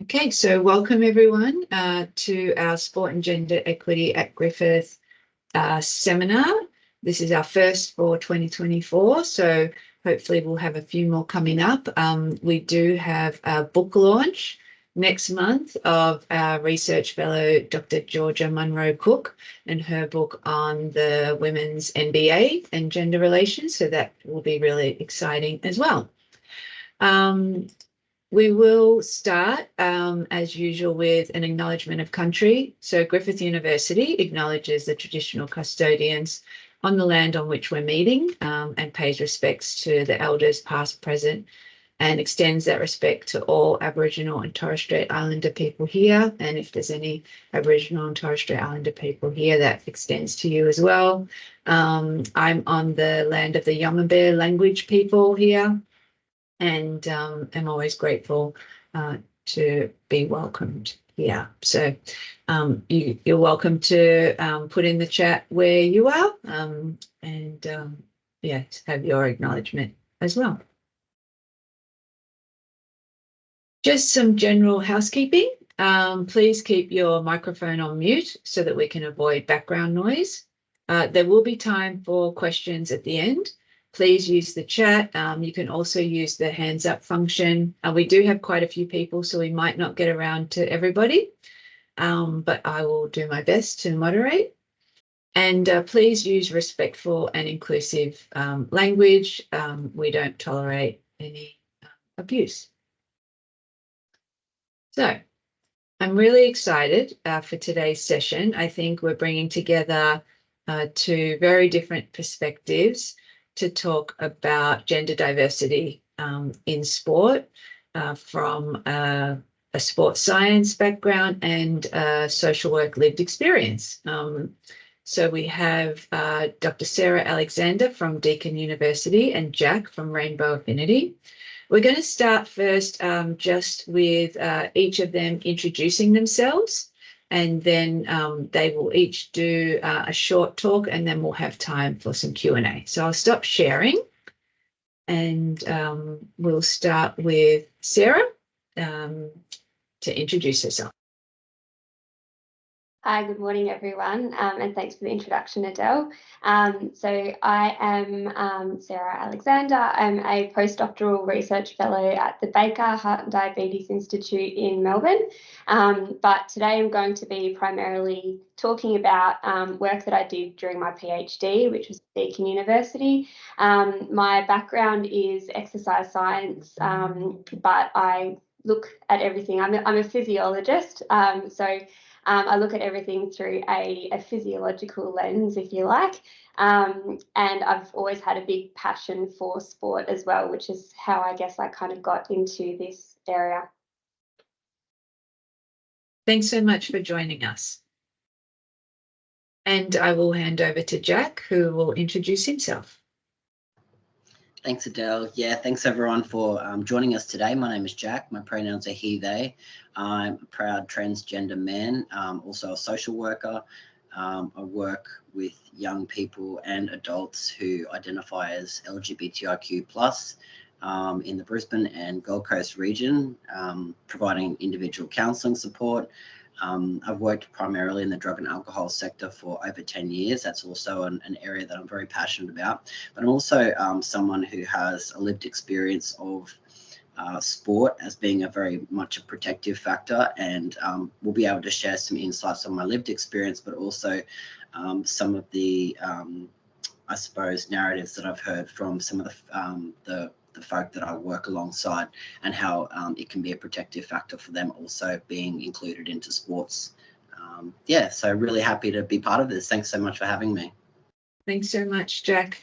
Okay, so welcome everyone to our Sport and Gender Equity at Griffith seminar. This is our first for 2024, so hopefully we'll have a few more coming up. We do have a book launch next month of our research fellow, Dr. Georgia Munro-Cook, and her book on the women's NBA and gender relations, so that will be really exciting as well. We will start, as usual, with an acknowledgement of country. So Griffith University acknowledges the traditional custodians on the land on which we're meeting and pays respects to the elders past, present, and extends that respect to all Aboriginal and Torres Strait Islander people here. And if there's any Aboriginal and Torres Strait Islander people here, that extends to you as well. I'm on the land of the Yomambere language people here, and I'm always grateful to be welcomed here. So you're welcome to put in the chat where you are and yeah, to have your acknowledgement as well. Just some general housekeeping. Please keep your microphone on mute so that we can avoid background noise. There will be time for questions at the end. Please use the chat. You can also use the hands up function. We do have quite a few people, so we might not get around to everybody, but I will do my best to moderate. And please use respectful and inclusive language. We don't tolerate any abuse. So I'm really excited for today's session. I think we're bringing together two very different perspectives to talk about gender diversity in sport from a sports science background and social work lived experience. So we have Dr. Sarah Alexander from Deakin University and Jack from Rainbow Affinity. We're going to start first just with each of them introducing themselves, and then they will each do a short talk, and then we'll have time for some Q&A. So I'll stop sharing, and we'll start with Sarah to introduce herself. Hi, good morning, everyone, and thanks for the introduction, Adele. So I am Sarah Alexander. I'm a postdoctoral research fellow at the Baker Heart and Diabetes Institute in Melbourne. But today I'm going to be primarily talking about work that I did during my PhD, which was at Deakin University. My background is exercise science, but I look at everything. I'm a physiologist, so I look at everything through a physiological lens, if you like, and I've always had a big passion for sport as well, which is how I guess I kind of got into this area. Thanks so much for joining us. And I will hand over to Jack, who will introduce himself. Thanks, Adele. Yeah, thanks everyone for joining us today. My name is Jack. My pronouns are he, they. I'm a proud transgender man, also a social worker. I work with young people and adults who identify as LGBTIQ+, in the Brisbane and Gold Coast region, providing individual counselling support. I've worked primarily in the drug and alcohol sector for over 10 years. That's also an area that I'm very passionate about. But I'm also someone who has a lived experience of sport as being a very much a protective factor, and we'll be able to share some insights on my lived experience, but also some of the, I suppose, narratives that I've heard from some of the folk that I work alongside, and how it can be a protective factor for them also being included into sports. Yeah, so really happy to be part of this. Thanks so much for having me. Thanks so much, Jack.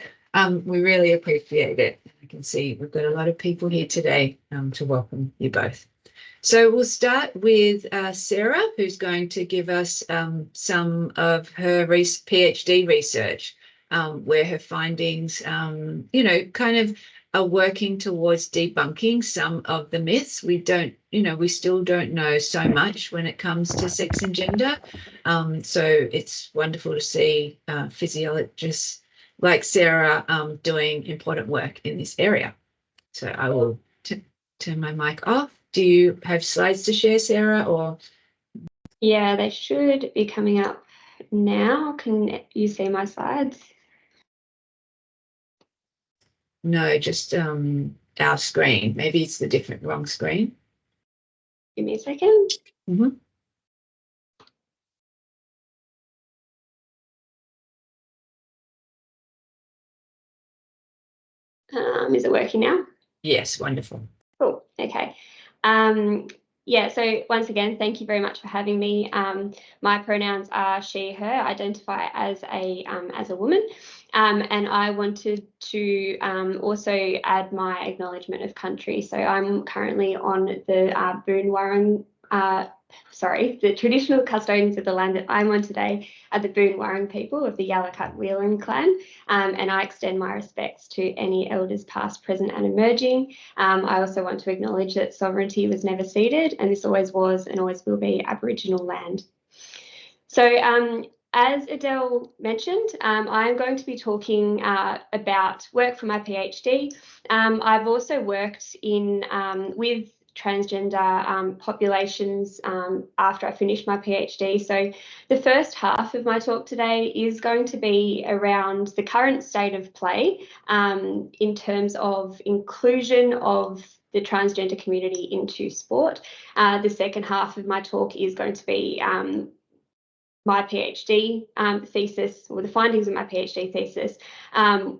We really appreciate it. I can see we've got a lot of people here today to welcome you both. So we'll start with Sarah, who's going to give us some of her PhD research, where her findings, you know, kind of are working towards debunking some of the myths. We don't, you know, we still don't know so much when it comes to sex and gender. So it's wonderful to see physiologists like Sarah doing important work in this area. So I will turn my mic off Do you have slides to share, Sarah, or? Yeah, they should be coming up now. Can you see my slides? No, just our screen. Maybe it's the wrong screen. Give me a second. Mm-hmm. Is it working now? Yes, wonderful. Cool. Okay. Yeah, so once again, thank you very much for having me. My pronouns are she, her, identify as a woman. And I wanted to also add my acknowledgement of country. So I'm currently on the Boonwurrung, the traditional custodians of the land that I'm on today are the Boonwurrung people of the Yalukut Wheelan clan. And I extend my respects to any elders past, present and emerging. I also want to acknowledge that sovereignty was never ceded, and this always was and always will be Aboriginal land. So as Adele mentioned, I'm going to be talking about work for my PhD. I've also worked with transgender populations after I finished my PhD. So the first half of my talk today is going to be around the current state of play in terms of inclusion of the transgender community into sport. The second half of my talk is going to be my PhD thesis, or the findings of my PhD thesis,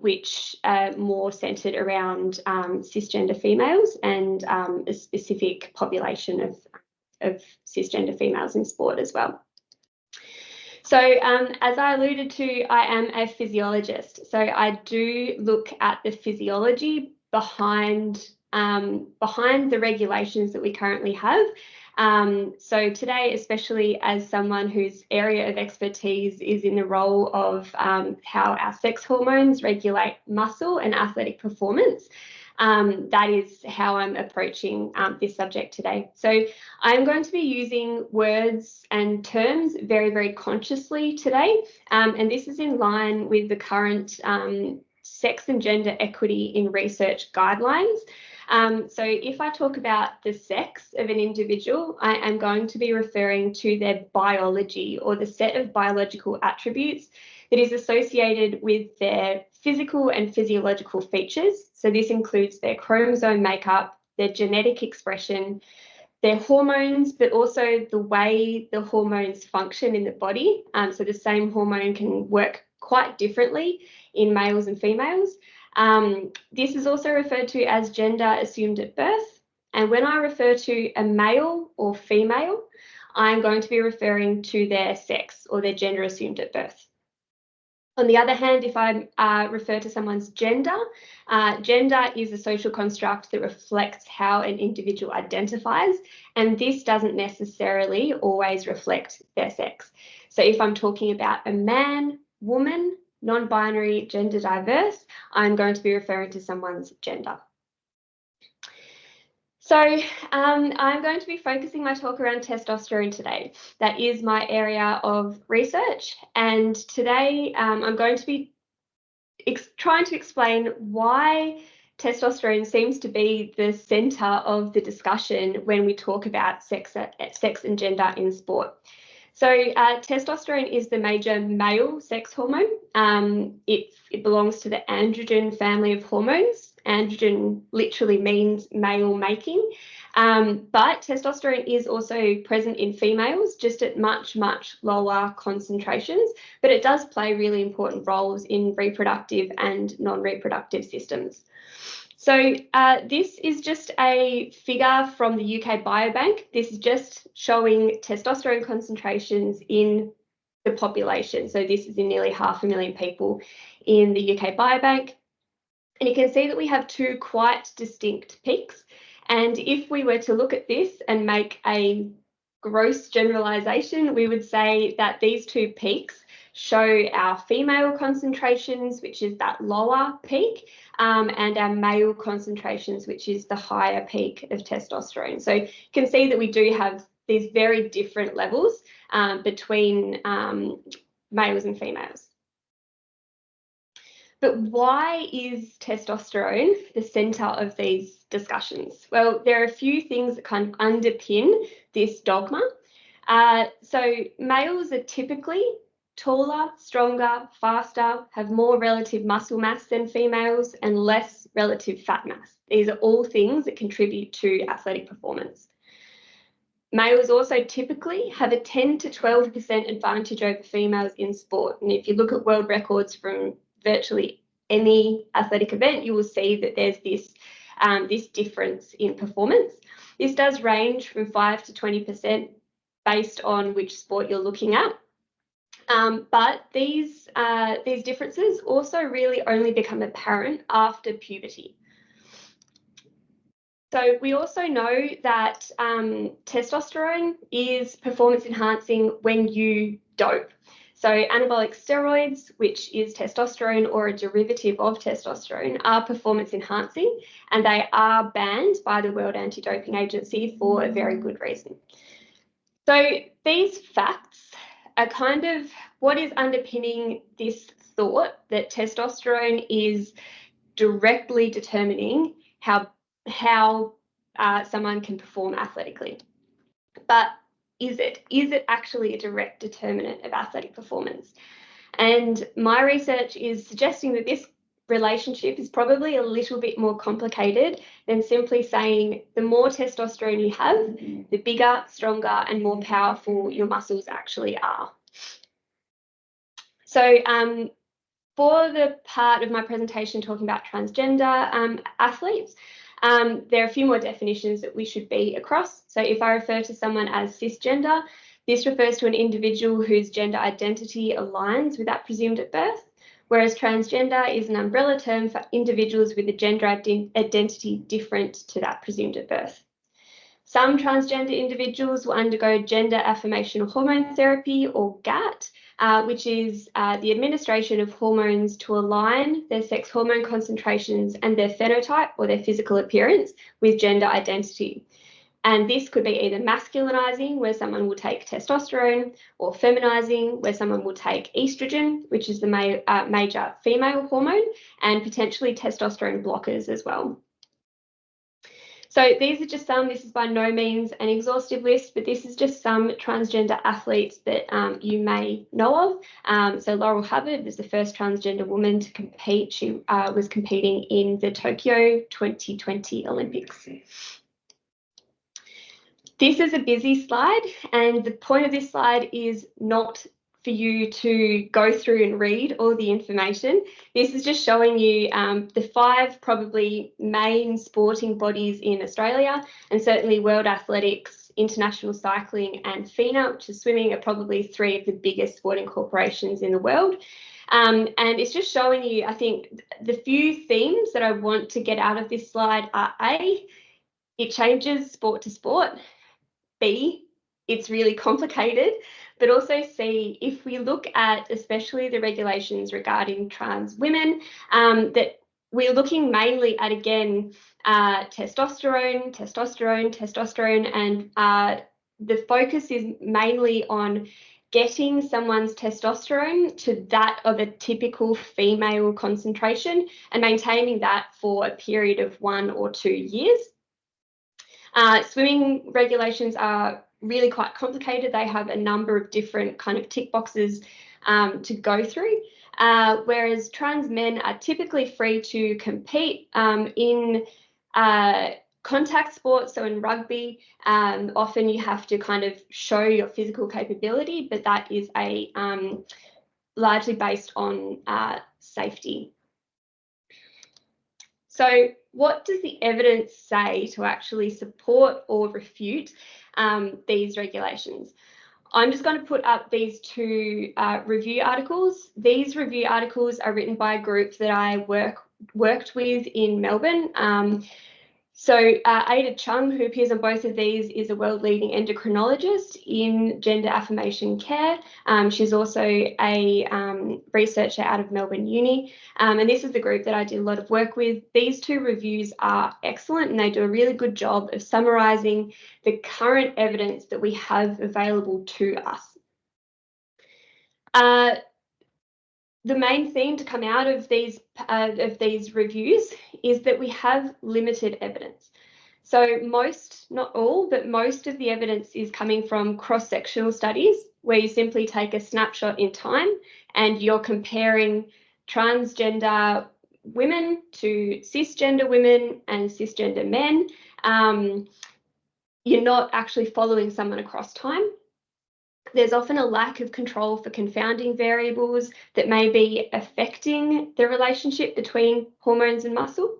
which are more centred around cisgender females and a specific population of cisgender females in sport as well. So as I alluded to, I am a physiologist. So I do look at the physiology behind the regulations that we currently have. So today, especially as someone whose area of expertise is in the role of how our sex hormones regulate muscle and athletic performance, that is how I'm approaching this subject today. So I'm going to be using words and terms very, very consciously today, and this is in line with the current sex and gender equity in research guidelines. So if I talk about the sex of an individual, I am going to be referring to their biology, or the set of biological attributes that is associated with their physical and physiological features. So this includes their chromosome makeup, their genetic expression, their hormones, but also the way the hormones function in the body. So the same hormone can work quite differently in males and females. This is also referred to as gender assumed at birth. And when I refer to a male or female, I'm going to be referring to their sex or their gender assumed at birth. On the other hand, if I refer to someone's gender, gender is a social construct that reflects how an individual identifies, and this doesn't necessarily always reflect their sex. So if I'm talking about a man, woman, non-binary, gender diverse, I'm going to be referring to someone's gender. So I'm going to be focusing my talk around testosterone today. That is my area of research, and today I'm going to be trying to explain why testosterone seems to be the centre of the discussion when we talk about sex and gender in sport. So testosterone is the major male sex hormone. It belongs to the androgen family of hormones. Androgen literally means male making. But testosterone is also present in females, just at much, much lower concentrations, but it does play really important roles in reproductive and non-reproductive systems. So this is just a figure from the UK Biobank. This is just showing testosterone concentrations in the population. So this is in nearly 500,000 people in the UK Biobank. And you can see that we have two quite distinct peaks. And if we were to look at this and make a gross generalization, we would say that these two peaks show our female concentrations, which is that lower peak, and our male concentrations, which is the higher peak of testosterone. So you can see that we do have these very different levels between males and females. But why is testosterone the centre of these discussions? Well, there are a few things that kind of underpin this dogma. So males are typically taller, stronger, faster, have more relative muscle mass than females, and less relative fat mass. These are all things that contribute to athletic performance. Males also typically have a 10 to 12% advantage over females in sport. And if you look at world records from virtually any athletic event, you will see that there's this difference in performance. This does range from 5 to 20% based on which sport you're looking at. But these differences also really only become apparent after puberty. So we also know that testosterone is performance enhancing when you dope. So anabolic steroids, which is testosterone or a derivative of testosterone, are performance enhancing, and they are banned by the World Anti-Doping Agency for a very good reason. So these facts are kind of what is underpinning this thought that testosterone is directly determining how someone can perform athletically. But is it? Is it actually a direct determinant of athletic performance? And my research is suggesting that this relationship is probably a little bit more complicated than simply saying the more testosterone you have, the bigger, stronger, and more powerful your muscles actually are. So for the part of my presentation talking about transgender athletes, there are a few more definitions that we should be across. So if I refer to someone as cisgender, this refers to an individual whose gender identity aligns with that presumed at birth, whereas transgender is an umbrella term for individuals with a gender identity different to that presumed at birth. Some transgender individuals will undergo gender affirmation hormone therapy, or GAT, which is the administration of hormones to align their sex hormone concentrations and their phenotype, or their physical appearance, with gender identity. And this could be either masculinizing, where someone will take testosterone, or feminizing, where someone will take estrogen, which is the major female hormone, and potentially testosterone blockers as well. So these are just some. This is by no means an exhaustive list, but this is just some transgender athletes that you may know of. So Laurel Hubbard was the first transgender woman to compete. She was competing in the Tokyo 2020 Olympics. This is a busy slide, and the point of this slide is not for you to go through and read all the information. This is just showing you the 5 probably main sporting bodies in Australia, and certainly World Athletics, International Cycling and FINA, which is swimming, are probably 3 of the biggest sporting corporations in the world. And it's just showing you, I think, the few themes that I want to get out of this slide are A, it changes sport to sport. B, it's really complicated, but also C, if we look at especially the regulations regarding trans women, that we're looking mainly at, again, testosterone, and the focus is mainly on getting someone's testosterone to that of a typical female concentration and maintaining that for a period of 1 or 2 years. Swimming regulations are really quite complicated. They have a number of different kind of tick boxes to go through, whereas trans men are typically free to compete in contact sports. So in rugby, often you have to kind of show your physical capability, but that is largely based on safety. So what does the evidence say to actually support or refute these regulations? I'm just going to put up these 2 review articles. These review articles are written by a group that I worked with in Melbourne. So Ada Chung, who appears on both of these, is a world-leading endocrinologist in gender affirmation care. She's also a researcher out of Melbourne Uni. And this is the group that I did a lot of work with. These 2 reviews are excellent, and they do a really good job of summarising the current evidence that we have available to us. the main theme to come out of these reviews is that we have limited evidence. So most, not all, but most of the evidence is coming from cross-sectional studies where you simply take a snapshot in time and you're comparing transgender women to cisgender women and cisgender men. You're not actually following someone across time. There's often a lack of control for confounding variables that may be affecting the relationship between hormones and muscle.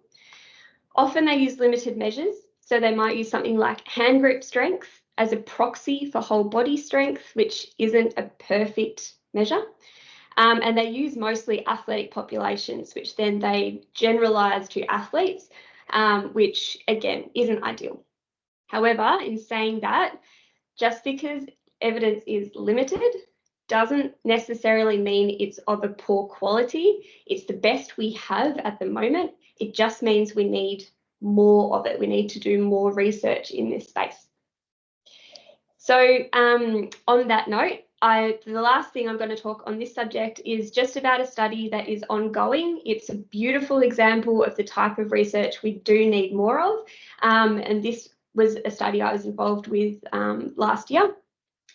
Often they use limited measures. So they might use something like hand grip strength as a proxy for whole body strength, which isn't a perfect measure. And they use mostly athletic populations, which then they generalize to athletes, which again isn't ideal. However, in saying that, just because evidence is limited doesn't necessarily mean it's of a poor quality. It's the best we have at the moment. It just means we need more of it. We need to do more research in this space. So on that note, the last thing I'm going to talk on this subject is just about a study that is ongoing. It's a beautiful example of the type of research we do need more of. And this was a study I was involved with last year.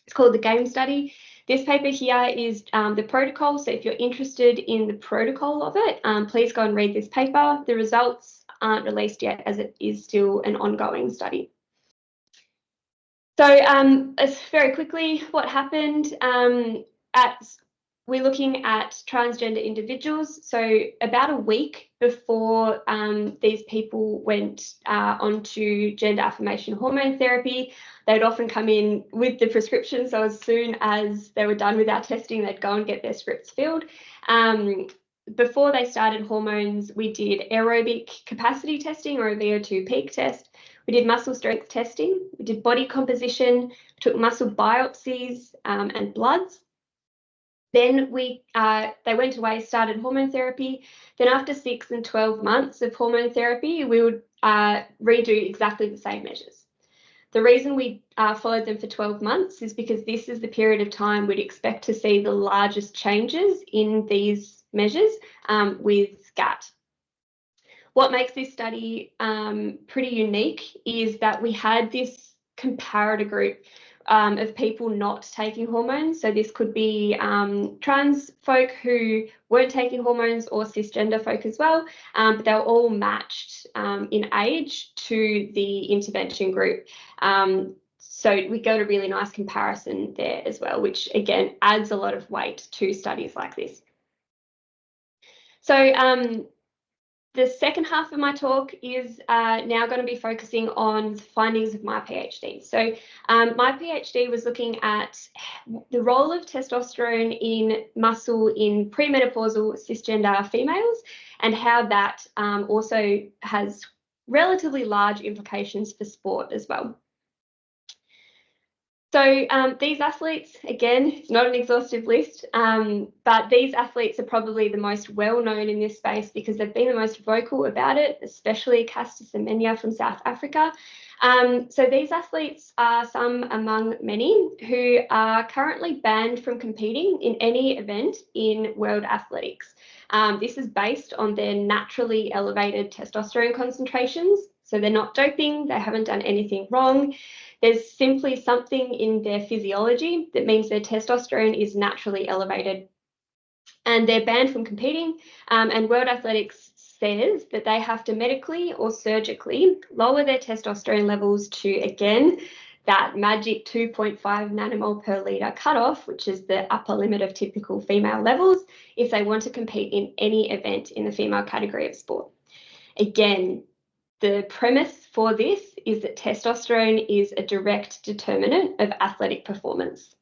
It's called the GAME study. This paper here is the protocol. So if you're interested in the protocol of it, please go and read this paper. The results aren't released yet as it is still an ongoing study. So very quickly, what happened we're looking at transgender individuals. So about a week before these people went onto gender affirmation hormone therapy, they'd often come in with the prescription. So as soon as they were done with our testing, they'd go and get their scripts filled. Before they started hormones, we did aerobic capacity testing or a VO2 peak test. We did muscle strength testing. We did body composition, took muscle biopsies and bloods. Then they went away, started hormone therapy. Then after 6 and 12 months of hormone therapy, we would redo exactly the same measures. The reason we followed them for 12 months is because this is the period of time we'd expect to see the largest changes in these measures with GAT. What makes this study pretty unique is that we had this comparator group of people not taking hormones. So this could be trans folk who weren't taking hormones or cisgender folk as well, but they were all matched in age to the intervention group. So we got a really nice comparison there as well, which again adds a lot of weight to studies like this. So the second half of my talk is now going to be focusing on the findings of my PhD. So my PhD was looking at the role of testosterone in muscle in premenopausal cisgender females and how that also has relatively large implications for sport as well. So these athletes, again, it's not an exhaustive list, but these athletes are probably the most well-known in this space because they've been the most vocal about it, especially Caster Semenya from South Africa. So these athletes are some among many who are currently banned from competing in any event in world athletics. This is based on their naturally elevated testosterone concentrations. So they're not doping, they haven't done anything wrong. There's simply something in their physiology that means their testosterone is naturally elevated and they're banned from competing. And World Athletics says that they have to medically or surgically lower their testosterone levels to, again, that magic 2.5 nanomole per litre cutoff, which is the upper limit of typical female levels, if they want to compete in any event in the female category of sport. Again, the premise for this is that testosterone is a direct determinant of athletic performance.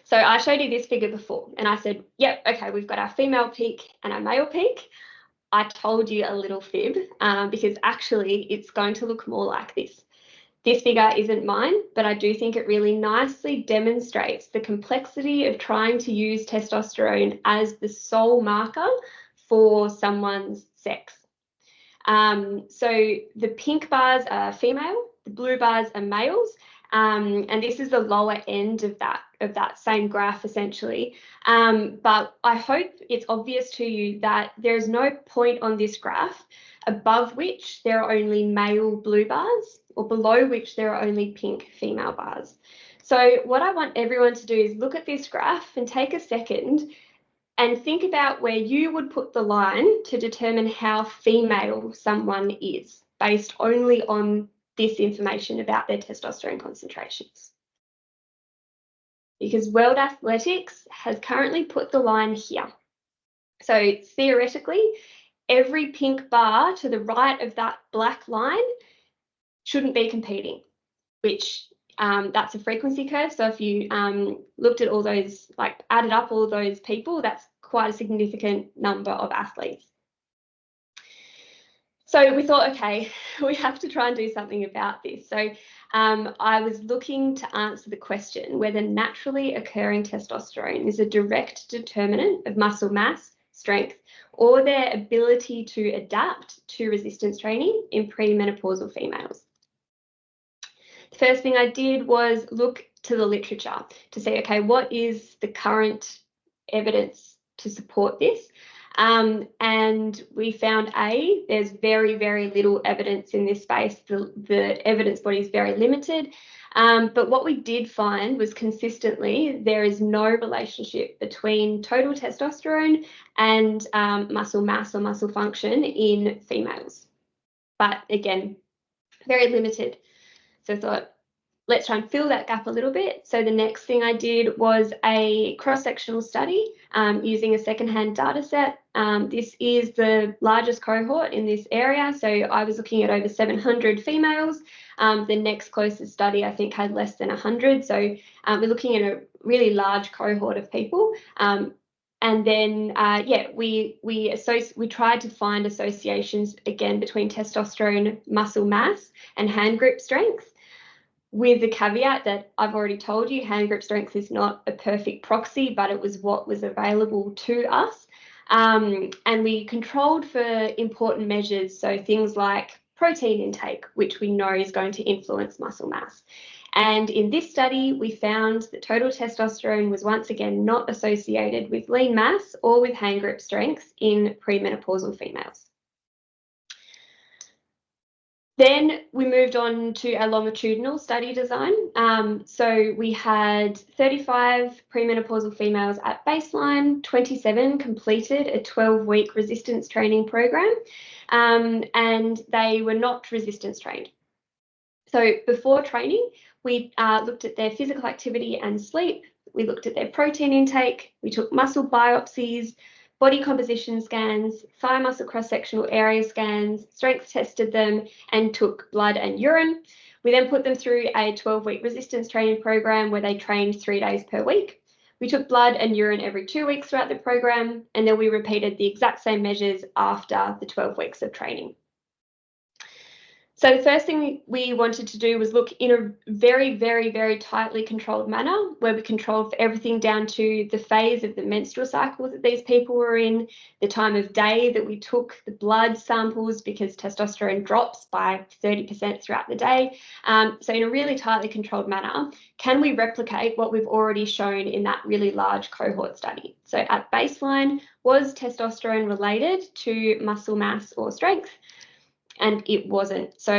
So I showed you this figure before and I said, yep, okay, we've got our female peak and our male peak. I told you a little fib because actually it's going to look more like this. This figure isn't mine, but I do think it really nicely demonstrates the complexity of trying to use testosterone as the sole marker for someone's sex. So the pink bars are female, the blue bars are males, And this is the lower end of that same graph, essentially. But I hope it's obvious to you that there's no point on this graph above which there are only male blue bars, or below which there are only pink female bars. So what I want everyone to do is look at this graph and take a second and think about where you would put the line to determine how female someone is, based only on this information about their testosterone concentrations. Because World Athletics has currently put the line here. So theoretically, every pink bar to the right of that black line shouldn't be competing, which that's a frequency curve. So if you looked at all those, like added up all those people, that's quite a significant number of athletes. So we thought, okay, we have to try and do something about this. So I was looking to answer the question whether naturally occurring testosterone is a direct determinant of muscle mass, strength, or their ability to adapt to resistance training in premenopausal females. The first thing I did was look to the literature to see, okay, what is the current evidence to support this? And we found there's very, very little evidence in this space. The evidence body is very limited. But what we did find was consistently there is no relationship between total testosterone and muscle mass or muscle function in females. But again, very limited. So I thought, let's try and fill that gap a little bit. So the next thing I did was a cross-sectional study using a secondhand data set. This is the largest cohort in this area. So I was looking at over 700 females. The next closest study, I think, had less than 100. So we're looking at a really large cohort of people. And then, we tried to find associations, again, between testosterone, muscle mass, and hand grip strength, with the caveat that I've already told you, hand grip strength is not a perfect proxy, but it was what was available to us. And we controlled for important measures, so things like protein intake, which we know is going to influence muscle mass. And in this study, we found that total testosterone was once again not associated with lean mass or with hand grip strength in premenopausal females. Then we moved on to a longitudinal study design. So we had 35 premenopausal females at baseline, 27 completed a 12-week resistance training program, and they were not resistance trained. So before training, we looked at their physical activity and sleep. We looked at their protein intake. We took muscle biopsies, body composition scans, thigh muscle cross-sectional area scans, strength tested them, and took blood and urine. We then put them through a 12-week resistance training program where they trained 3 days per week. We took blood and urine every 2 weeks throughout the program, and then we repeated the exact same measures after the 12 weeks of training. So the first thing we wanted to do was look in a very, very, very tightly controlled manner, where we controlled for everything down to the phase of the menstrual cycle that these people were in, the time of day that we took the blood samples, because testosterone drops by 30% throughout the day. So in a really tightly controlled manner, can we replicate what we've already shown in that really large cohort study? So at baseline, was testosterone related to muscle mass or strength? And it wasn't. So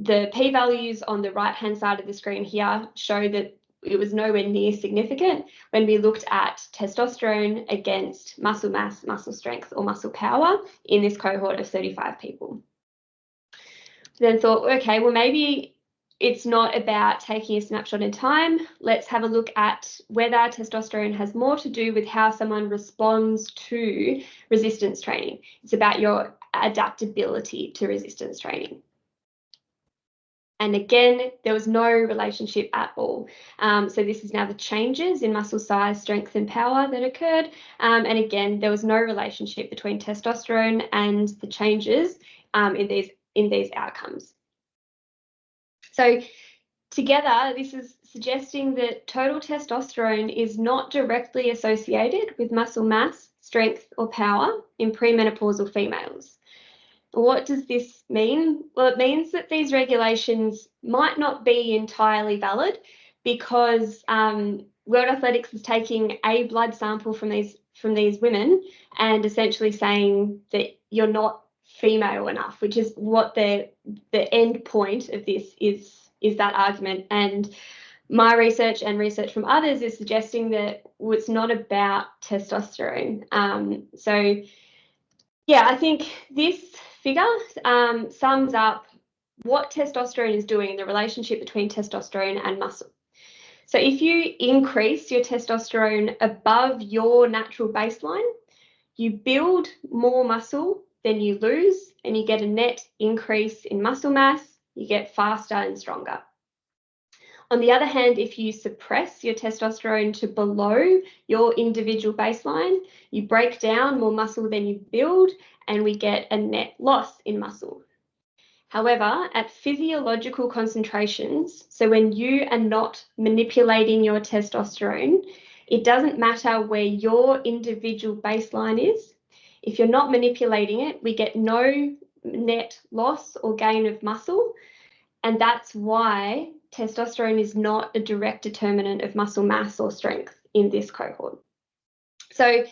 the p-values on the right-hand side of the screen here show that it was nowhere near significant when we looked at testosterone against muscle mass, muscle strength, or muscle power in this cohort of 35 people. Then thought, okay, well, maybe it's not about taking a snapshot in time. Let's have a look at whether testosterone has more to do with how someone responds to resistance training. It's about your adaptability to resistance training. And again, there was no relationship at all. So this is now the changes in muscle size, strength, and power that occurred. And again, there was no relationship between testosterone and the changes in these outcomes. So together, this is suggesting that total testosterone is not directly associated with muscle mass, strength, or power in premenopausal females. What does this mean? Well, it means that these regulations might not be entirely valid because World Athletics is taking a blood sample from these women and essentially saying that you're not female enough, which is what the end point of this is that argument. And my research and research from others is suggesting that it's not about testosterone. So yeah, I think this figure sums up what testosterone is doing, the relationship between testosterone and muscle. So if you increase your testosterone above your natural baseline, you build more muscle than you lose, and you get a net increase in muscle mass. You get faster and stronger. On the other hand, if you suppress your testosterone to below your individual baseline, you break down more muscle than you build, and we get a net loss in muscle. However, at physiological concentrations, so when you are not manipulating your testosterone, it doesn't matter where your individual baseline is. If you're not manipulating it, we get no net loss or gain of muscle. And that's why testosterone is not a direct determinant of muscle mass or strength in this cohort. So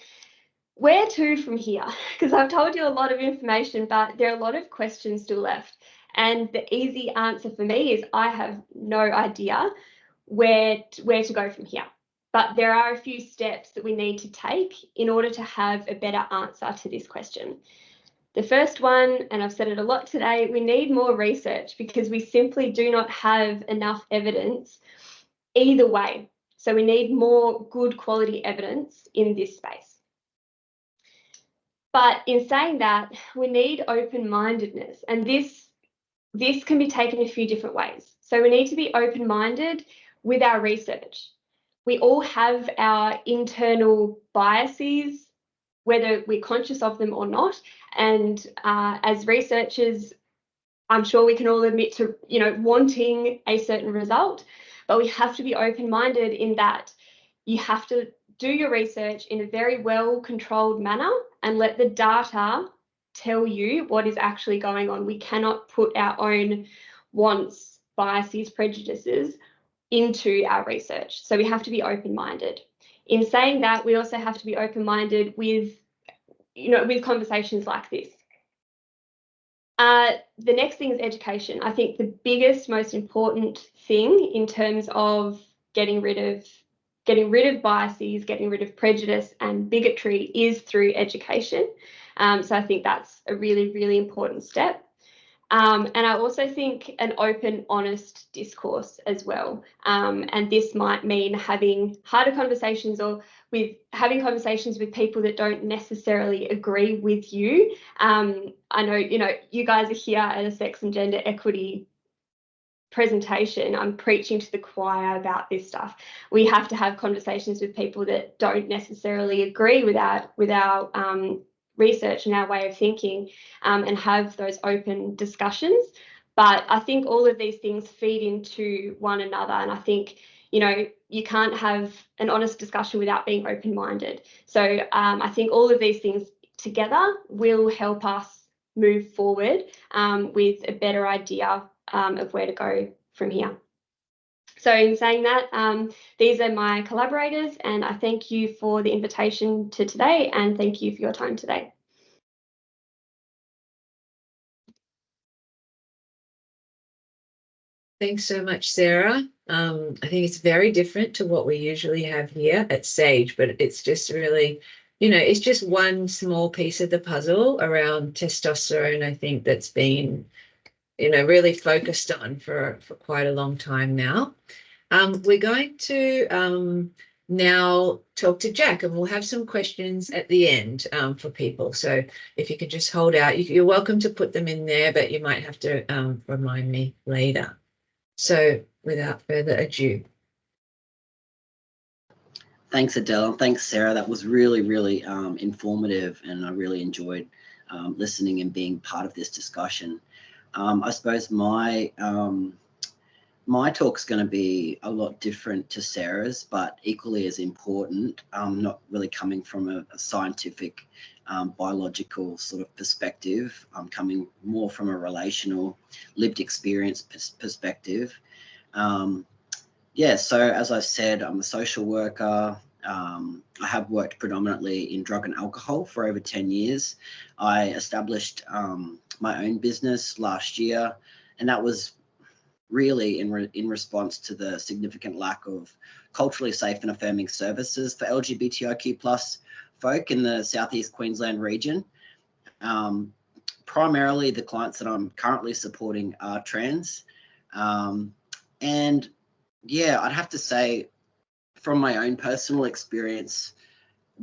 where to from here? Because I've told you a lot of information, but there are a lot of questions still left. And the easy answer for me is I have no idea where to go from here. But there are a few steps that we need to take in order to have a better answer to this question. The first one, and I've said it a lot today, we need more research because we simply do not have enough evidence either way. So we need more good quality evidence in this space. But in saying that, we need open-mindedness, and this can be taken a few different ways. So we need to be open-minded with our research. We all have our internal biases, whether we're conscious of them or not. And as researchers, I'm sure we can all admit to, wanting a certain result, but we have to be open-minded in that you have to do your research in a very well-controlled manner and let the data tell you what is actually going on. We cannot put our own wants, biases, prejudices into our research. So we have to be open-minded. In saying that, we also have to be open-minded with conversations like this. The next thing is education. I think the biggest, most important thing in terms of getting rid of biases, getting rid of prejudice and bigotry is through education. So I think that's a really, really important step. And I also think an open, honest discourse as well. And this might mean having harder conversations or having conversations with people that don't necessarily agree with you. I know, you guys are here at a sex and gender equity presentation. I'm preaching to the choir about this stuff. We have to have conversations with people that don't necessarily agree with our research and our way of thinking, and have those open discussions. But I think all of these things feed into one another, and I think you can't have an honest discussion without being open-minded. So I think all of these things together will help us move forward with a better idea of where to go from here. So in saying that, these are my collaborators, and I thank you for the invitation to today, and thank you for your time today. Thanks so much, Sarah. I think it's very different to what we usually have here at SAGE, but it's just really, it's just one small piece of the puzzle around testosterone, I think, that's been, really focused on for quite a long time now. We're going to now talk to Jack, and we'll have some questions at the end for people. So if you could just hold out, you're welcome to put them in there, but you might have to remind me later. So without further ado. Thanks, Adele, and thanks, Sarah. That was really, really informative, and I really enjoyed listening and being part of this discussion. I suppose my talk's going to be a lot different to Sarah's, but equally as important. Not really coming from a scientific biological sort of perspective. I'm coming more from a relational, lived experience perspective. Yeah, so as I said, I'm a social worker. I have worked predominantly in drug and alcohol for over 10 years. I established my own business last year, and that was really in response to the significant lack of culturally safe and affirming services for LGBTIQ plus folk in the Southeast Queensland region. Primarily the clients that I'm currently supporting are trans. And yeah, I'd have to say from my own personal experience,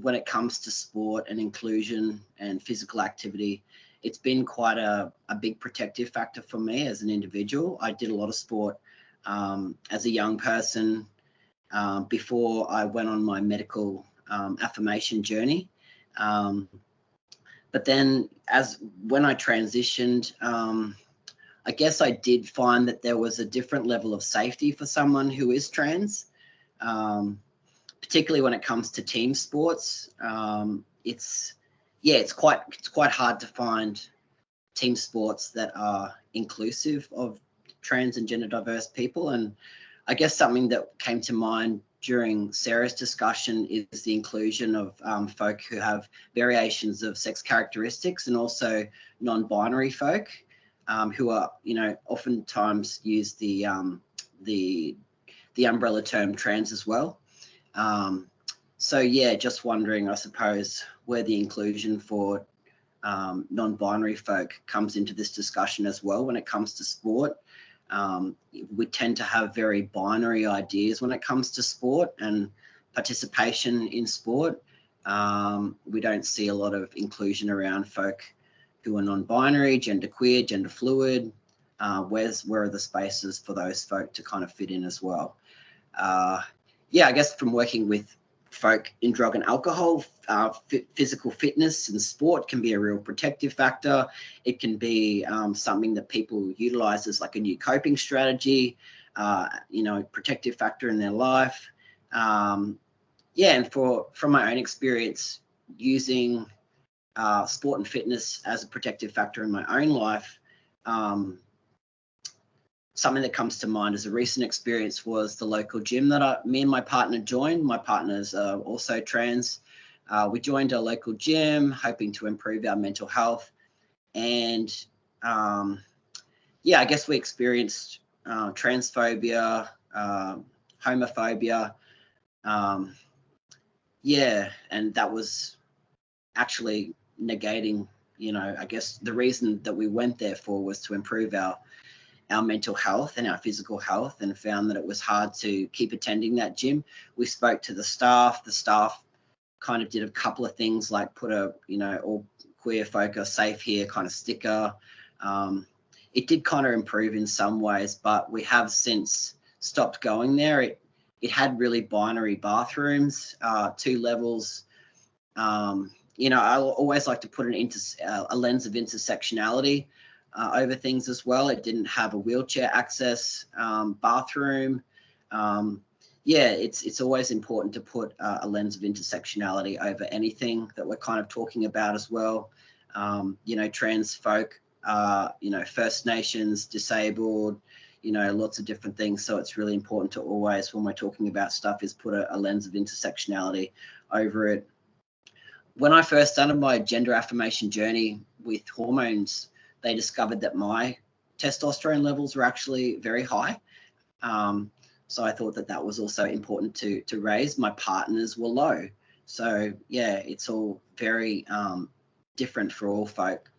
when it comes to sport and inclusion and physical activity, it's been quite a big protective factor for me as an individual. I did a lot of sport as a young person before I went on my medical affirmation journey. But then when I transitioned, I guess I did find that there was a different level of safety for someone who is trans, particularly when it comes to team sports. It's quite hard to find team sports that are inclusive of trans and gender diverse people. And I guess something that came to mind during Sarah's discussion is the inclusion of folk who have variations of sex characteristics, and also non-binary folk who are, oftentimes use the umbrella term trans as well. So yeah, just wondering, I suppose, where the inclusion for non-binary folk comes into this discussion as well when it comes to sport. We tend to have very binary ideas when it comes to sport and participation in sport. We don't see a lot of inclusion around folk who are non-binary, genderqueer, gender fluid. Where are the spaces for those folk to kind of fit in as well? Yeah, I guess from working with folk in drug and alcohol, physical fitness and sport can be a real protective factor. It can be something that people utilize as like a new coping strategy, protective factor in their life. Yeah, and from my own experience using sport and fitness as a protective factor in my own life, something that comes to mind as a recent experience was the local gym that me and my partner joined. My partner's also trans. We joined a local gym hoping to improve our mental health. And yeah, I guess we experienced transphobia, homophobia. Yeah, and that was actually negating, I guess the reason that we went there for was to improve our mental health and our physical health, and found that it was hard to keep attending that gym. We spoke to the staff kind of did a couple of things like put a, all queer folk are safe here kind of sticker. It did kind of improve in some ways, but we have since stopped going there. It had really binary bathrooms, 2 levels. I always like to put a lens of intersectionality over things as well. It didn't have a wheelchair access bathroom. Yeah, it's always important to put a lens of intersectionality over anything that we're kind of talking about as well. Trans folk, First Nations, disabled, lots of different things. So it's really important to always, when we're talking about stuff, is put a lens of intersectionality over it. When I first started my gender affirmation journey with hormones, they discovered that my testosterone levels were actually very high. So I thought that was also important to raise. My partners were low. So yeah, it's all very different for all folk.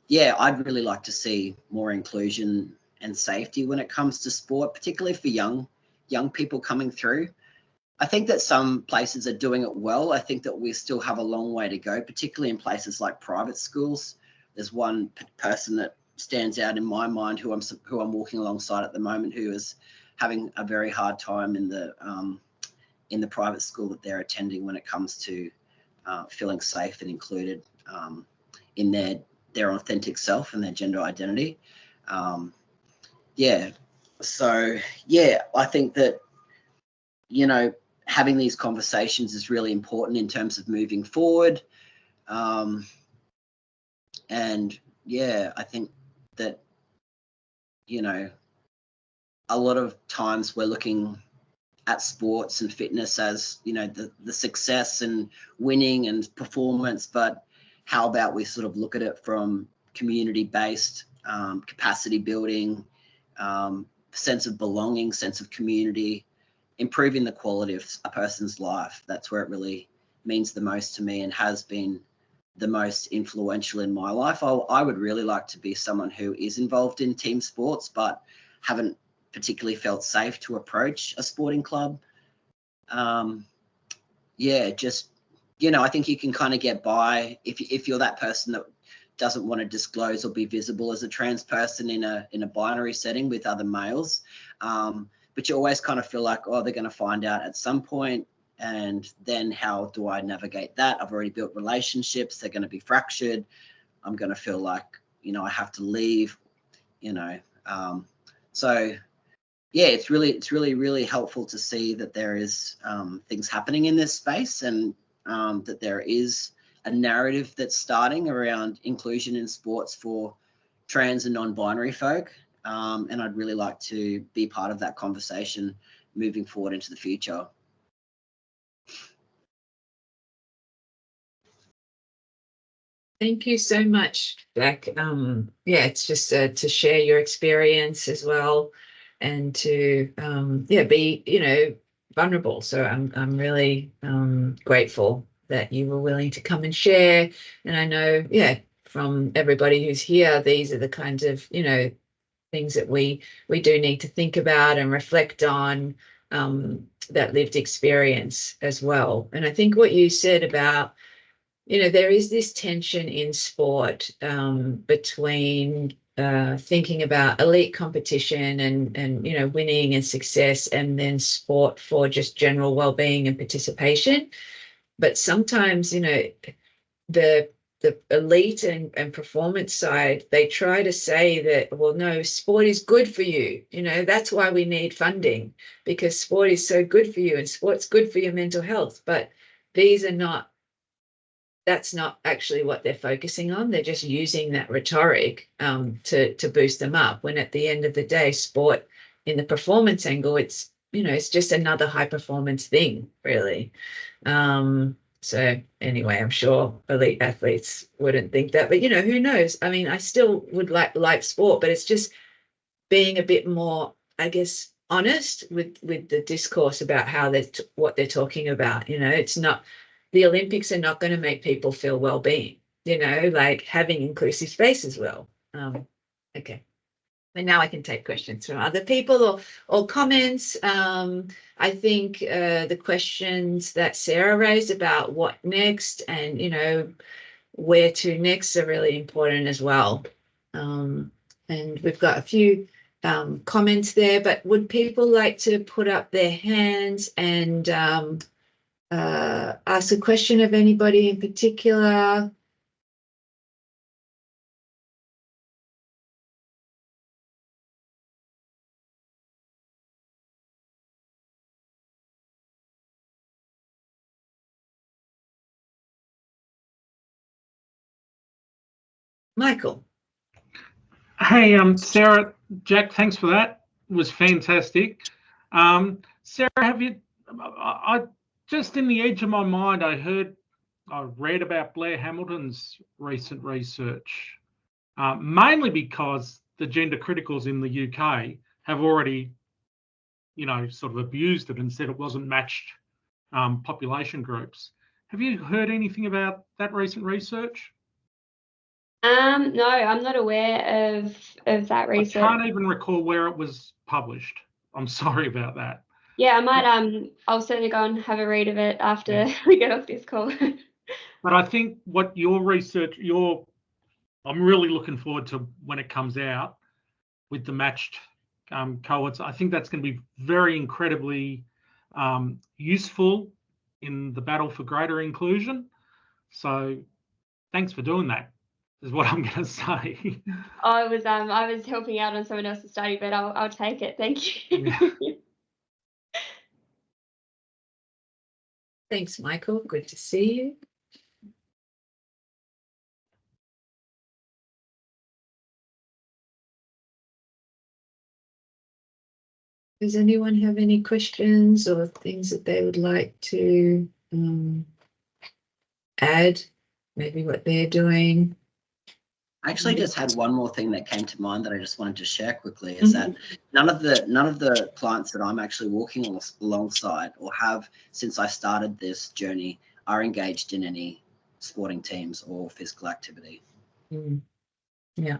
Yeah, I'd really like to see more inclusion and safety when it comes to sport, particularly for young people coming through. I think that some places are doing it well. I think that we still have a long way to go, particularly in places like private schools. There's one person that stands out in my mind who I'm walking alongside at the moment, who is having a very hard time in the private school that they're attending when it comes to feeling safe and included in their authentic self and their gender identity. Yeah, so yeah, I think that having these conversations is really important in terms of moving forward. And yeah, I think that, you know, a lot of times we're looking at sports and fitness as, you know, the success and winning and performance, but how about we sort of look at it from community-based capacity building, sense of belonging, sense of community, improving the quality of a person's life. That's where it really means the most to me and has been the most influential in my life. I would really like to be someone who is involved in team sports, but haven't particularly felt safe to approach a sporting club. Yeah, just, you know, I think you can kind of get by if you're that person that doesn't want to disclose or be visible as a trans person in a binary setting with other males. But you always kind of feel like, oh, they're going to find out at some point, and then how do I navigate that? I've already built relationships. They're going to be fractured. I'm going to feel like, you know, I have to leave, you know. So yeah, it's really helpful to see that there is things happening in this space, and that there is a narrative that's starting around inclusion in sports for trans and non-binary folk. And I'd really like to be part of that conversation moving forward into the future. Thank you so much, Jack. Yeah, it's just to share your experience as well, and to yeah, be, you know, vulnerable. So I'm really grateful that you were willing to come and share. And I know, yeah, from everybody who's here, these are the kinds of, you know, things that we do need to think about and reflect on, that lived experience as well. And I think what you said about, you know, there is this tension in sport between thinking about elite competition and, you know, winning and success, and then sport for just general well-being and participation. But sometimes, you know, the elite and performance side, they try to say that, well, no, sport is good for you. You know, that's why we need funding, because sport is so good for you and sport's good for your mental health. But these are not, that's not actually what they're focusing on. They're just using that rhetoric to boost them up, when at the end of the day, sport in the performance angle, it's, you know, it's just another high performance thing, really. So anyway, I'm sure elite athletes wouldn't think that, but, you know, who knows? I mean, I still would like sport, but it's just being a bit more, I guess, honest with the discourse about how they're what they're talking about. You know, it's not, the Olympics are not going to make people feel well-being, you know, like having inclusive space as well. Okay. And now I can take questions from other people or comments. I think the questions that Sarah raised about what next and, you know, where to next are really important as well. And we've got a few comments there, but would people like to put up their hands and ask a question of anybody in particular? Michael. Hey, Sarah, Jack, thanks for that. It was fantastic. Sarah, have you, I just in the edge of my mind, I read about Blair Hamilton's recent research, mainly because the gender criticals in the UK have already, you know, sort of abused it and said it wasn't matched population groups. Have you heard anything about that recent research? No, I'm not aware of that research. I can't even recall where it was published. I'm sorry about that. Yeah, I might I'll certainly go and have a read of it after we get off this call. But I think what your research, I'm really looking forward to when it comes out with the matched cohorts. I think that's going to be very incredibly useful in the battle for greater inclusion. So thanks for doing that, is what I'm going to say. I was helping out on someone else's study, but I'll take it. Thank you. Yeah. Thanks, Michael. Good to see you. Does anyone have any questions or things that they would like to add? Maybe what they're doing? I actually just had one more thing that came to mind that I just wanted to share quickly, is that none of the clients that I'm actually walking alongside or have since I started this journey are engaged in any sporting teams or physical activity. Yeah.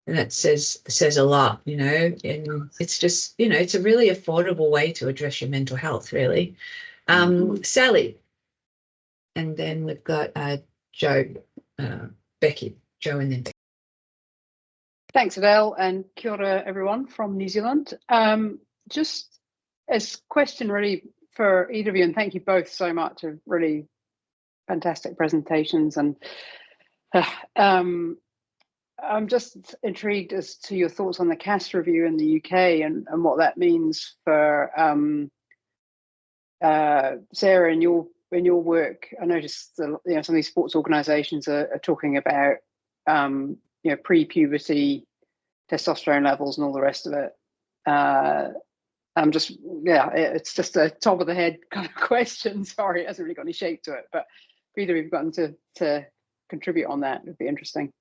And that says a lot, you know, and it's just, you know, it's a really affordable way to address your mental health, really. Sally. And then we've got Joe, Becky, Joe, and then Becky. Thanks, Adele, and kia ora, everyone from New Zealand. Just as question really for either of you, and thank you both so much for really fantastic presentations. And I'm just intrigued as to your thoughts on the CAS review in the UK and what that means for Sarah in your work. I noticed some of these sports organisations are talking about pre-puberty testosterone levels and all the rest of it. I'm just, it's just a top of the head kind of question. Sorry, it hasn't really got any shape to it, but if either of you've gotten to contribute on that, it would be interesting.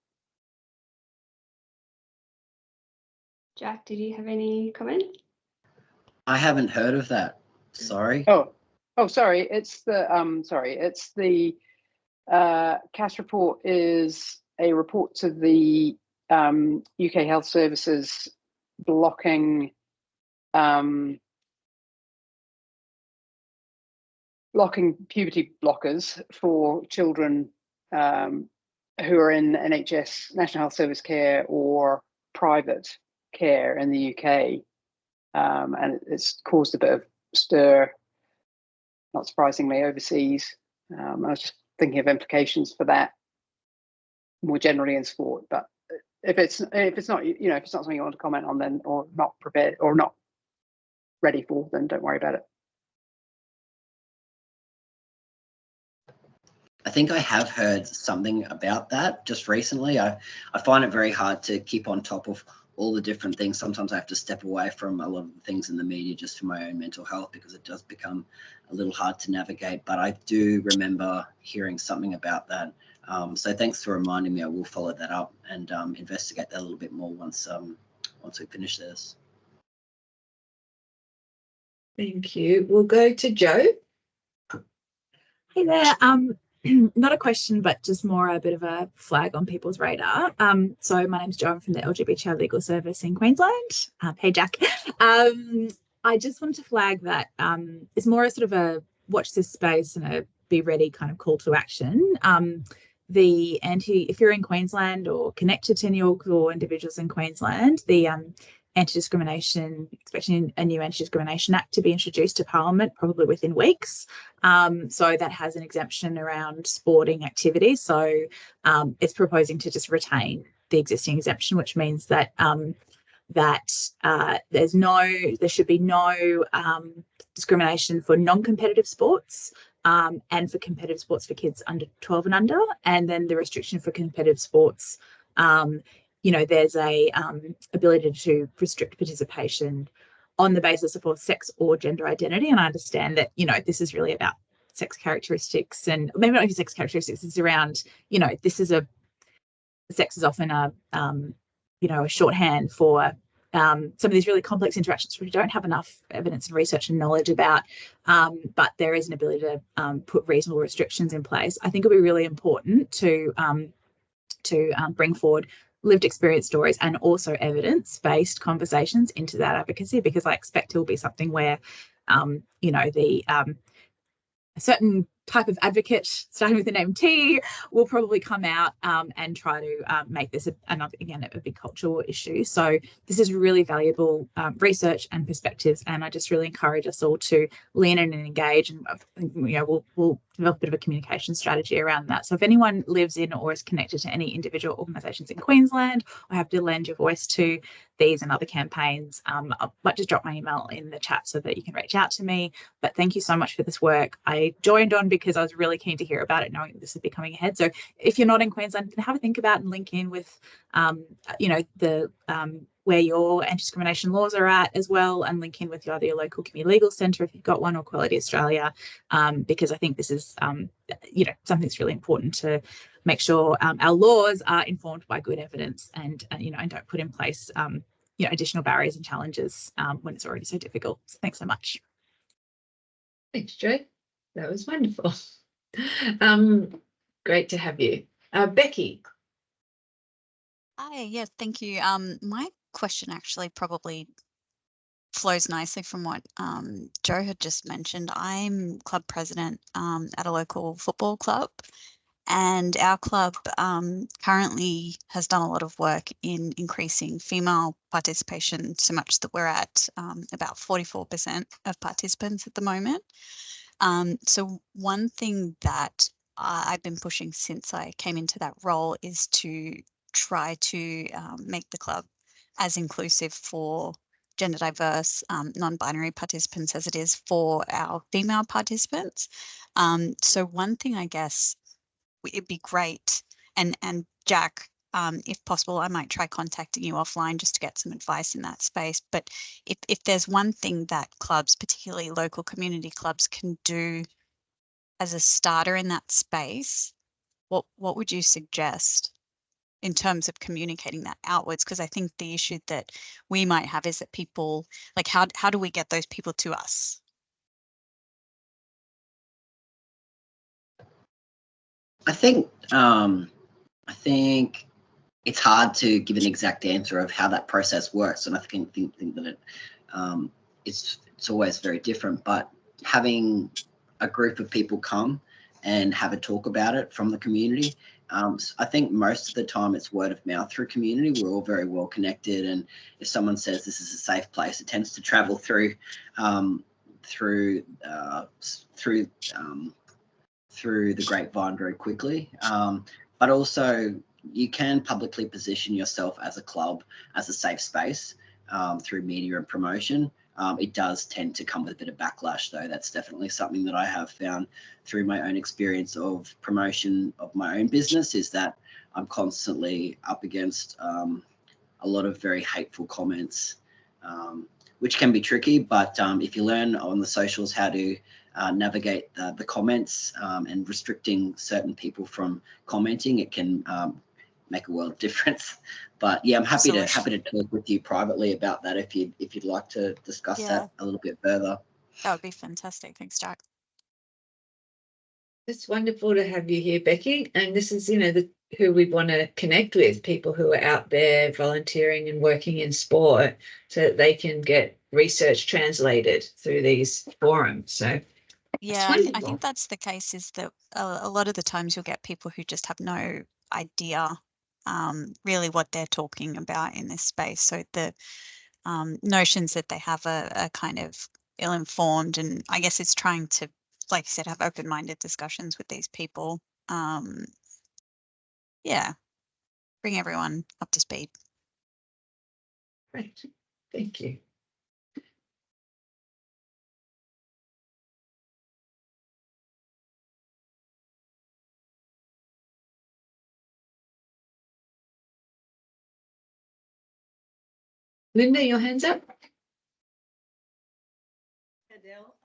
Jack, did you have any comments? I haven't heard of that. Sorry. Oh, sorry. It's the CAS report is a report to the UK Health Services blocking puberty blockers for children who are in NHS, National Health Service care, or private care in the UK, and it's caused a bit of stir, not surprisingly, overseas. I was just thinking of implications for that more generally in sport, but if it's not if it's not something you want to comment on, then, or not prepared or not ready for, then don't worry about it. I think I have heard something about that just recently. I find it very hard to keep on top of all the different things. Sometimes I have to step away from a lot of the things in the media just for my own mental health, because it does become a little hard to navigate. But I do remember hearing something about that. So thanks for reminding me. I will follow that up and investigate that a little bit more once we finish this. Thank you. We'll go to Joe. Hey there. Not a question, but just more a bit of a flag on people's radar. So my name's Jo. I'm from the LGBTI Legal Service in Queensland. Hey, Jack. I just wanted to flag that it's more a sort of a watch this space and a be ready kind of call to action. If you're in Queensland or connected to any or individuals in Queensland, the expecting a new Anti-Discrimination Act to be introduced to Parliament probably within weeks. So that has an exemption around sporting activities. So it's proposing to just retain the existing exemption, which means that there should be no discrimination for non-competitive sports and for competitive sports for kids under 12 and under, and then the restriction for competitive sports. There's a ability to restrict participation on the basis of sex or gender identity. And I understand that, this is really about sex characteristics, and maybe not even sex characteristics. It's around, sex is often a shorthand for some of these really complex interactions we don't have enough evidence and research and knowledge about, but there is an ability to put reasonable restrictions in place. I think it'll be really important to bring forward lived experience stories and also evidence-based conversations into that advocacy, because I expect it will be something where, a certain type of advocate, starting with the name T, will probably come out and try to make this a big cultural issue. So this is really valuable research and perspectives, and I just really encourage us all to lean in and engage, and we'll develop a bit of a communication strategy around that. So if anyone lives in or is connected to any individual organisations in Queensland, or have to lend your voice to these and other campaigns, I might just drop my email in the chat so that you can reach out to me. But thank you so much for this work. I joined on because I was really keen to hear about it, knowing this would be coming ahead. So if you're not in Queensland, have a think about and link in with, the where your anti-discrimination laws are at as well, and link in with either your local community legal centre if you've got one, or Quality Australia, because I think this is, something that's really important to make sure our laws are informed by good evidence and don't put in place, additional barriers and challenges when it's already so difficult. So thanks so much. Thanks, Jo. That was wonderful. Great to have you. Becky. Hi, yes, thank you. My question actually probably flows nicely from what Jo had just mentioned. I'm club president at a local football club, and our club currently has done a lot of work in increasing female participation, so much that we're at about 44% of participants at the moment. So one thing that I've been pushing since I came into that role is to try to make the club as inclusive for gender diverse, non-binary participants as it is for our female participants. So one thing, I guess, it'd be great, and Jack, if possible, I might try contacting you offline just to get some advice in that space. But if there's one thing that clubs, particularly local community clubs, can do as a starter in that space, what would you suggest in terms of communicating that outwards? Because I think the issue that we might have is that people, like, how do we get those people to us? I think it's hard to give an exact answer of how that process works, and I think that it's always very different. But having a group of people come and have a talk about it from the community, I think most of the time it's word of mouth through community. We're all very well connected, and if someone says this is a safe place, it tends to travel through the grapevine very quickly. But also you can publicly position yourself as a club as a safe space through media and promotion. It does tend to come with a bit of backlash, though. That's definitely something that I have found through my own experience of promotion of my own business, is that I'm constantly up against a lot of very hateful comments, which can be tricky. But if you learn on the socials how to navigate the comments and restricting certain people from commenting, it can make a world of difference. But yeah, I'm happy to talk with you privately about that if you'd like to discuss that a little bit further. That would be fantastic. Thanks, Jack. It's wonderful to have you here, Becky. And this is, who we want to connect with, people who are out there volunteering and working in sport, so that they can get research translated through these forums. So yeah, I think that's the case, is that a lot of the times you'll get people who just have no idea really what they're talking about in this space. So the notions that they have are kind of ill-informed, and I guess it's trying to, like you said, have open-minded discussions with these people. Yeah, bring everyone up to speed. Great, thank you. Linda, your hand's up. Adele,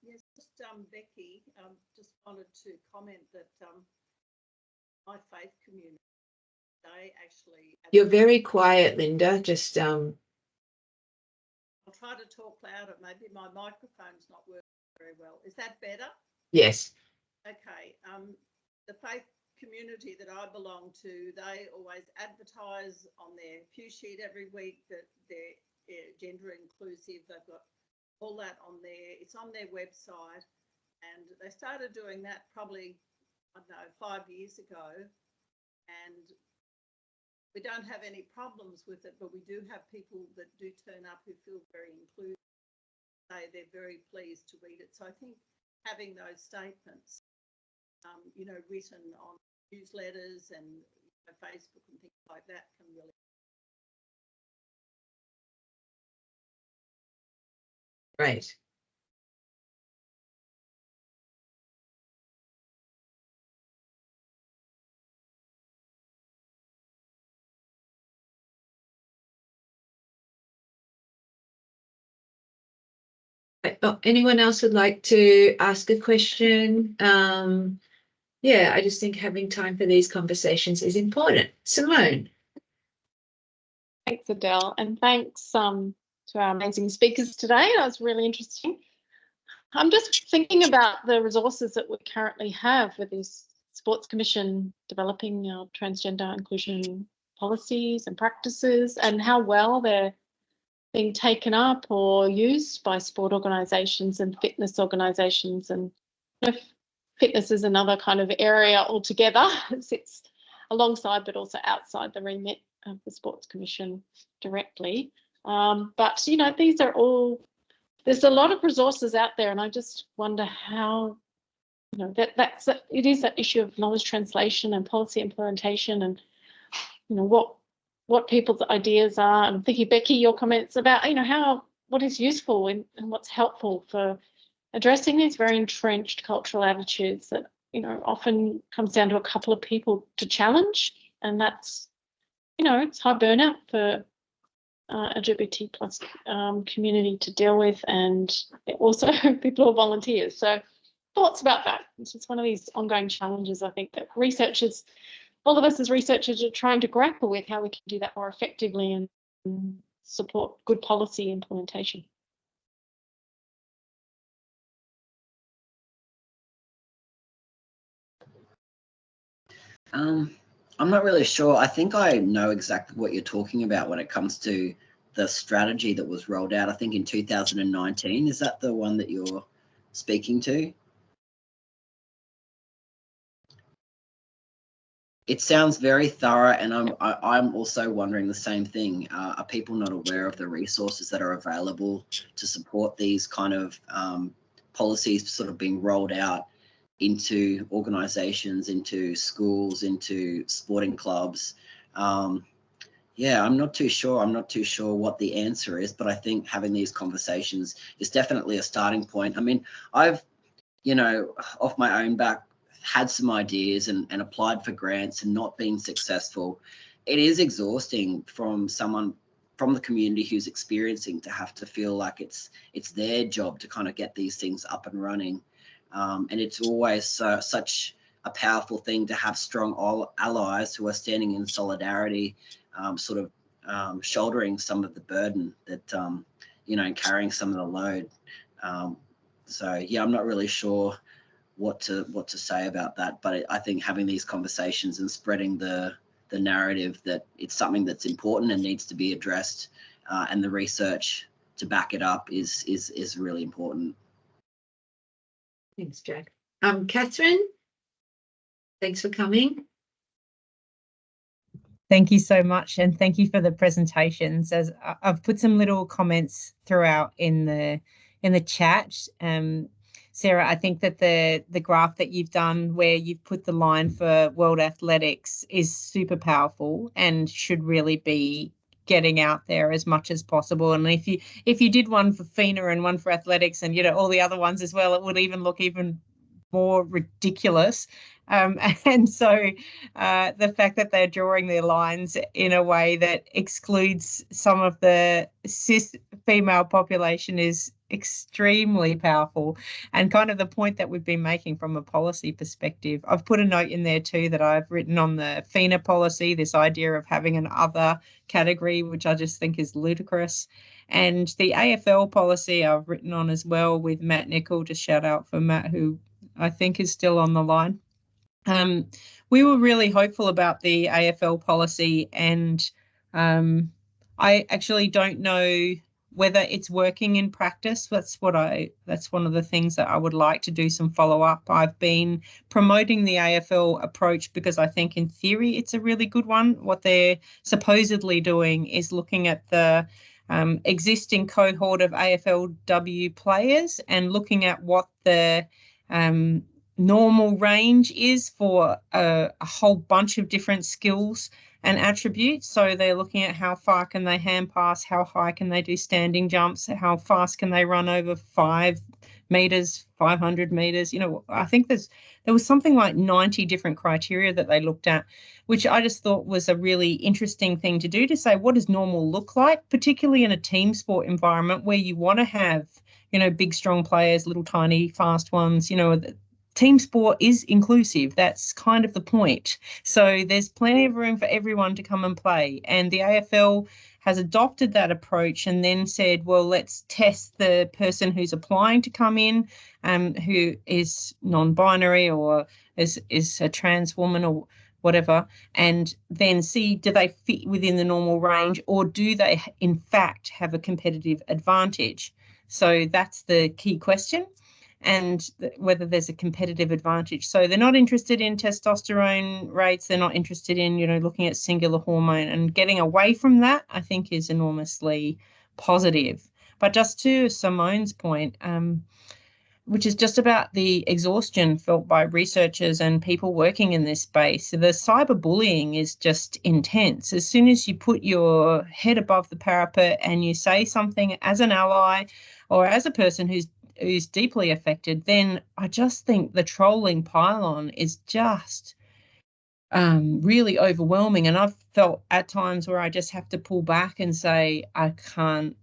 yes, just Becky, just wanted to comment that my faith community, they actually... You're very quiet, Linda. Just I'll try to talk louder. Maybe my microphone's not working very well. Is that better? Yes. Okay. The faith community that I belong to, they always advertise on their pew sheet every week that they're gender inclusive. They've got all that on there. It's on their website, and they started doing that probably, I don't know, 5 years ago, and we don't have any problems with it, but we do have people that do turn up who feel very included. They're very pleased to read it. So I think having those statements, written on newsletters and Facebook and things like that can really... Right. Anyone else would like to ask a question? Yeah, I just think having time for these conversations is important. Simone. Thanks, Adele, and thanks to our amazing speakers today. That was really interesting. I'm just thinking about the resources that we currently have with this Sports Commission developing our transgender inclusion policies and practices, and how well they're being taken up or used by sport organisations and fitness organisations. And fitness is another kind of area altogether. It sits alongside but also outside the remit of the Sports Commission directly. But, you know, these are all, there's a lot of resources out there, and I just wonder how, you know, it is that issue of knowledge translation and policy implementation, and, you know, what people's ideas are. And I'm thinking, Becky, your comments about, you know, what is useful and what's helpful for addressing these very entrenched cultural attitudes that, you know, often comes down to a couple of people to challenge, and that's, you know, it's high burnout for LGBT plus community to deal with, and also people who are volunteers. So thoughts about that. It's just one of these ongoing challenges, I think, that researchers, all of us as researchers, are trying to grapple with how we can do that more effectively and support good policy implementation. I'm not really sure. I think I know exactly what you're talking about when it comes to the strategy that was rolled out, I think in 2019. Is that the one that you're speaking to? It sounds very thorough, and I'm also wondering the same thing. Are people not aware of the resources that are available to support these kind of policies sort of being rolled out into organisations, into schools, into sporting clubs? Yeah, I'm not too sure. I'm not too sure what the answer is, but I think having these conversations is definitely a starting point. I mean, I've, you know, off my own back, had some ideas and applied for grants and not been successful. It is exhausting from someone from the community who's experiencing to have to feel like it's their job to kind of get these things up and running. And it's always such a powerful thing to have strong allies who are standing in solidarity, sort of shouldering some of the burden that, you know, carrying some of the load. So yeah, I'm not really sure what to say about that, but I think having these conversations and spreading the narrative that it's something that's important and needs to be addressed, and the research to back it up is really important. Thanks, Jack. Catherine, thanks for coming. Thank you so much, and thank you for the presentations. As I've put some little comments throughout in the chat. Sarah, I think that the graph that you've done where you've put the line for World Athletics is super powerful and should really be getting out there as much as possible. And if you did one for FINA and one for athletics and, you know, all the other ones as well, it would even look even more ridiculous. And so the fact that they're drawing their lines in a way that excludes some of the cis female population is extremely powerful, and kind of the point that we've been making from a policy perspective. I've put a note in there too that I've written on the FINA policy, this idea of having an other category, which I just think is ludicrous. And the AFL policy I've written on as well with Matt Nicol, just shout out for Matt, who I think is still on the line. We were really hopeful about the AFL policy, and I actually don't know whether it's working in practice. That's one of the things that I would like to do some follow up. I've been promoting the AFL approach because I think in theory it's a really good one. What they're supposedly doing is looking at the existing cohort of AFLW players and looking at what the normal range is for a whole bunch of different skills and attributes. So they're looking at how far can they hand pass, how high can they do standing jumps, how fast can they run over 5 meters, 500 meters. You know, I think there was something like 90 different criteria that they looked at, which I just thought was a really interesting thing to do, to say, what does normal look like, particularly in a team sport environment where you want to have, you know, big, strong players, little, tiny, fast ones. You know, team sport is inclusive. That's kind of the point. So there's plenty of room for everyone to come and play. And the AFL has adopted that approach and then said, well, let's test the person who's applying to come in, who is non-binary or is a trans woman or whatever, and then see, do they fit within the normal range, or do they in fact have a competitive advantage? So that's the key question, and whether there's a competitive advantage. So they're not interested in testosterone rates. They're not interested in, you know, looking at singular hormone, and getting away from that, I think, is enormously positive. But just to Simone's point, which is just about the exhaustion felt by researchers and people working in this space. The cyberbullying is just intense. As soon as you put your head above the parapet and you say something as an ally or as a person who's deeply affected, then I just think the trolling pylon is just really overwhelming. And I've felt at times where I just have to pull back and say, I can't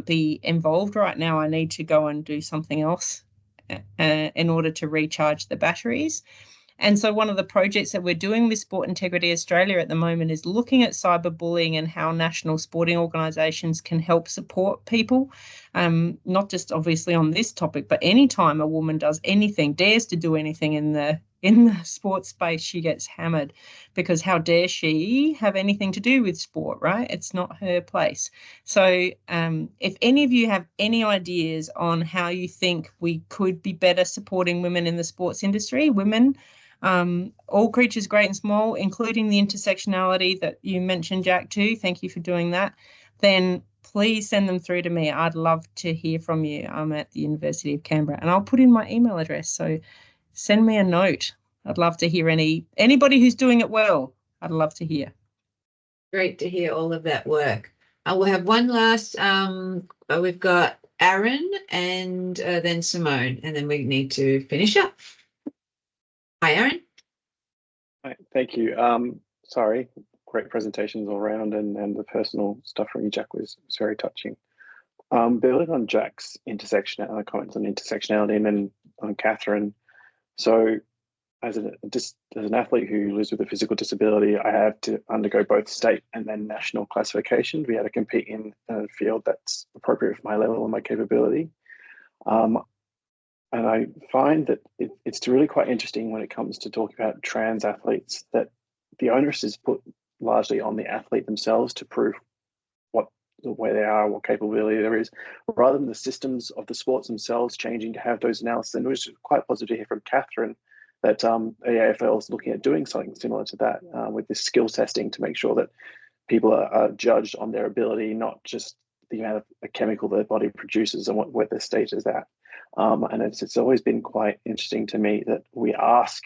be involved right now. I need to go and do something else in order to recharge the batteries. And so one of the projects that we're doing with Sport Integrity Australia at the moment is looking at cyberbullying and how national sporting organisations can help support people, not just obviously on this topic, but anytime a woman does anything, dares to do anything in the sports space, she gets hammered, because how dare she have anything to do with sport, right? It's not her place. So if any of you have any ideas on how you think we could be better supporting women in the sports industry, women, all creatures great and small, including the intersectionality that you mentioned, Jack, too, thank you for doing that, then please send them through to me. I'd love to hear from you. I'm at the University of Canberra, and I'll put in my email address, so send me a note. I'd love to hear anybody who's doing it well. I'd love to hear. Great to hear all of that work. We'll have one last, we've got Aaron and then Simone, and then we need to finish up. Hi, Aaron. Hi, thank you. Sorry, great presentations all around, and the personal stuff from you, Jack, was very touching. Building on Jack's comments on intersectionality, and then on Catherine. So as an athlete who lives with a physical disability, I have to undergo both state and then national classification to be able to compete in a field that's appropriate for my level and my capability. And I find that it's really quite interesting when it comes to talking about trans athletes, that the onus is put largely on the athlete themselves to prove where they are, what capability there is, rather than the systems of the sports themselves changing to have those analyses. And it was quite positive to hear from Catherine that the AFL is looking at doing something similar to that with this skills testing, to make sure that people are judged on their ability, not just the amount of a chemical their body produces and where their state is at. And it's always been quite interesting to me that we ask,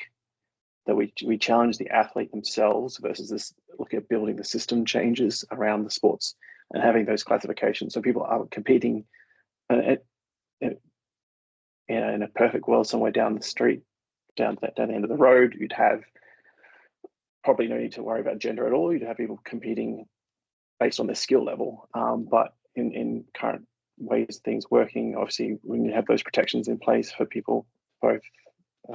that we challenge the athlete themselves versus this looking at building the system changes around the sports and having those classifications. So people are competing in a perfect world somewhere down the street, down the end of the road, you'd have probably no need to worry about gender at all. You'd have people competing based on their skill level. But in current ways things working, obviously we need to have those protections in place for people, both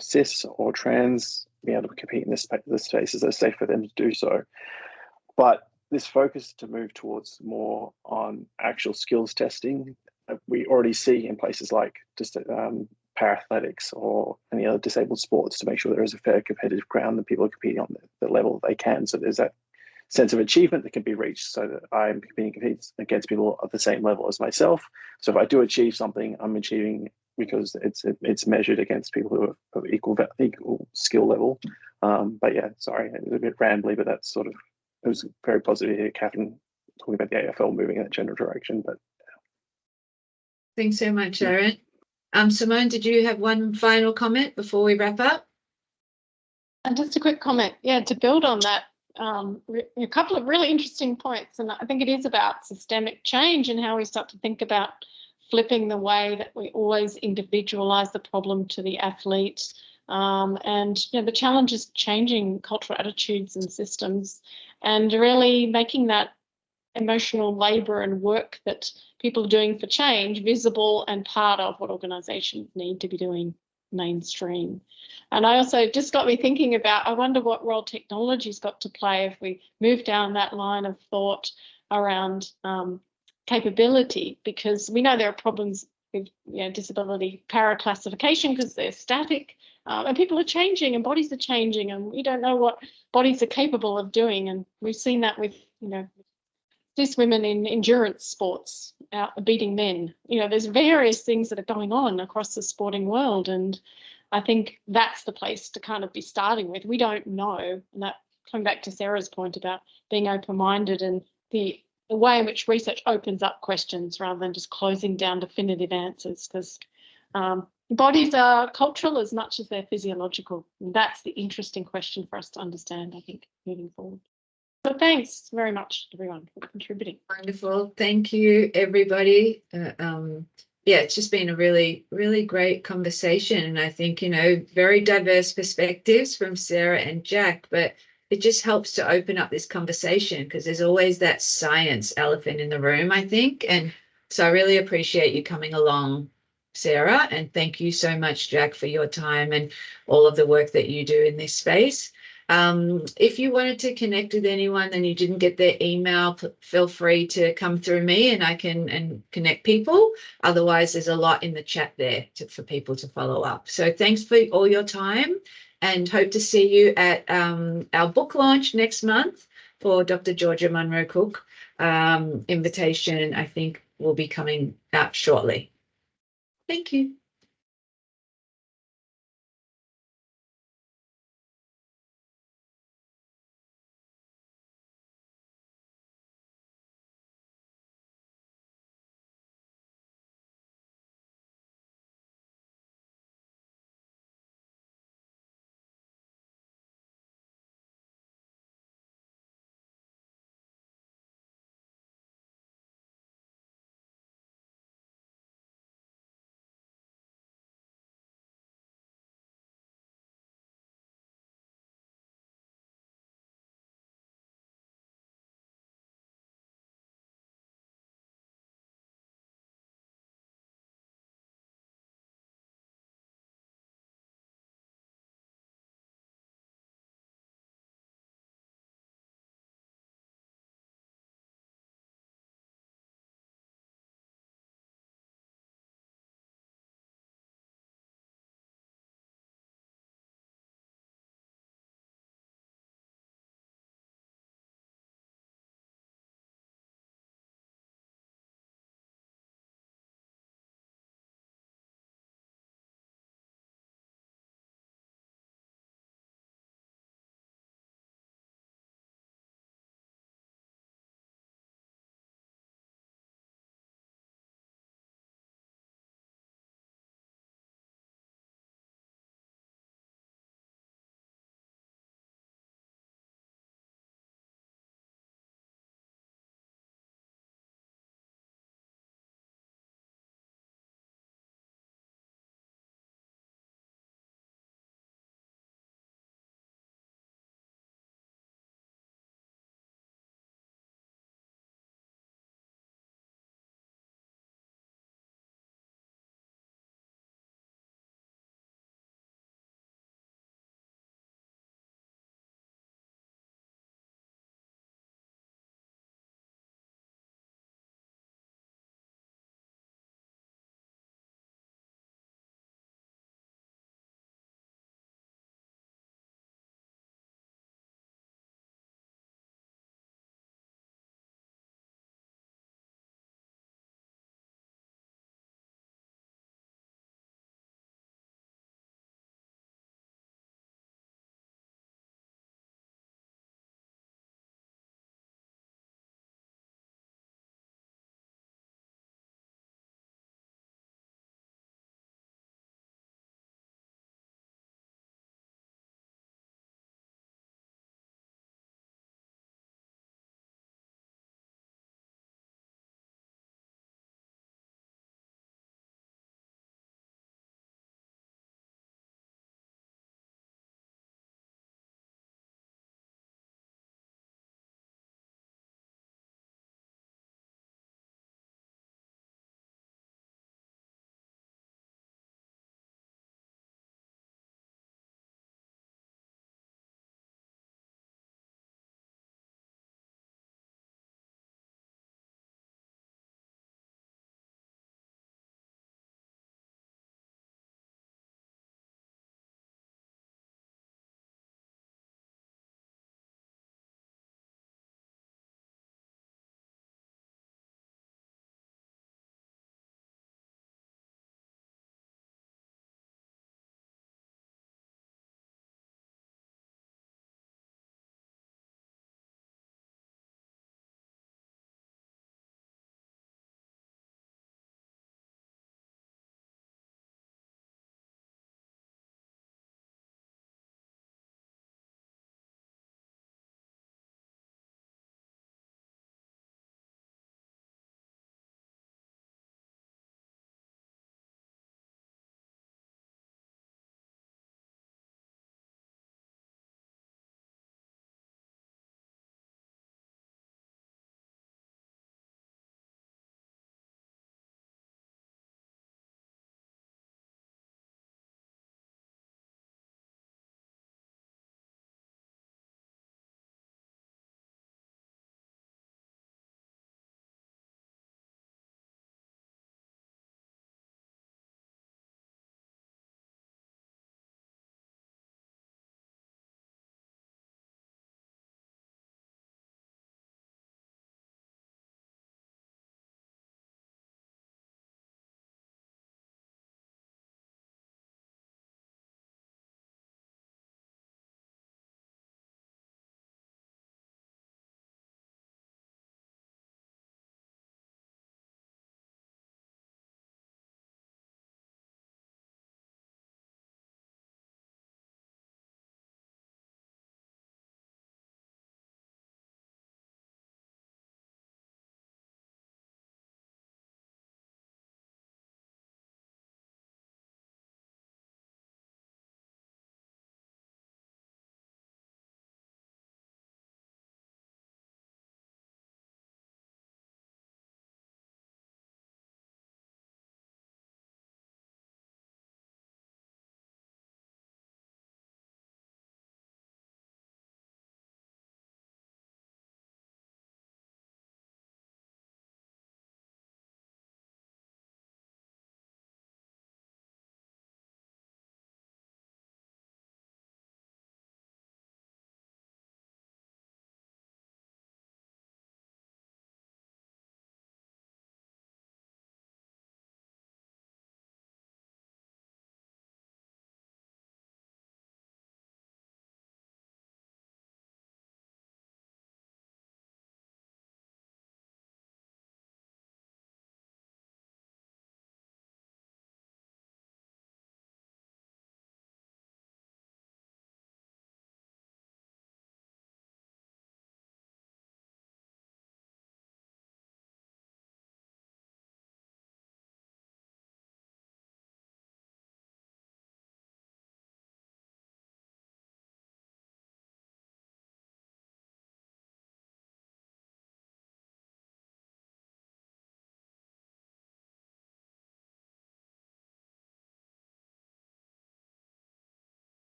cis or trans, be able to compete in this spaces that are safe for them to do so. But this focus to move towards more on actual skills testing, we already see in places like just para-athletics or any other disabled sports, to make sure there is a fair competitive ground and people are competing on the level that they can. So there's that sense of achievement that can be reached, so that I'm competing against people at the same level as myself. So if I do achieve something, I'm achieving because it's measured against people who are of equal skill level. But yeah, sorry, it was a bit rambly, but that's sort of, it was very positive to hear Catherine talking about the AFL moving in that general direction. But thanks so much, Aaron. Simone, did you have one final comment before we wrap up? And just a quick comment, to build on that, a couple of really interesting points, and I think it is about systemic change and how we start to think about flipping the way that we always individualise the problem to the athlete. And the challenge is changing cultural attitudes and systems and really making that emotional labour and work that people are doing for change visible and part of what organisations need to be doing mainstream. And I also just got me thinking about, I wonder what role technology's got to play if we move down that line of thought around capability, because we know there are problems with disability paraclassification because they're static, and people are changing and bodies are changing, and we don't know what bodies are capable of doing. And we've seen that with cis women in endurance sports out beating men. There's various things that are going on across the sporting world, and I think that's the place to kind of be starting with. We don't know, and that coming back to Sarah's point about being open-minded and the way in which research opens up questions rather than just closing down definitive answers, because bodies are cultural as much as they're physiological. And that's the interesting question for us to understand, I think, moving forward. So thanks very much, everyone, for contributing. Wonderful. Thank you, everybody. Yeah, it's just been a really, really great conversation. And I think, very diverse perspectives from Sarah and Jack, but it just helps to open up this conversation because there's always that science elephant in the room, I think. And so I really appreciate you coming along, Sarah, and thank you so much, Jack, for your time and all of the work that you do in this space. If you wanted to connect with anyone and you didn't get their email, feel free to come through me and I can connect people. Otherwise, there's a lot in the chat there for people to follow up. So thanks for all your time and hope to see you at our book launch next month for Dr. Georgia Munro Cook. Invitation, I think, will be coming out shortly. Thank you.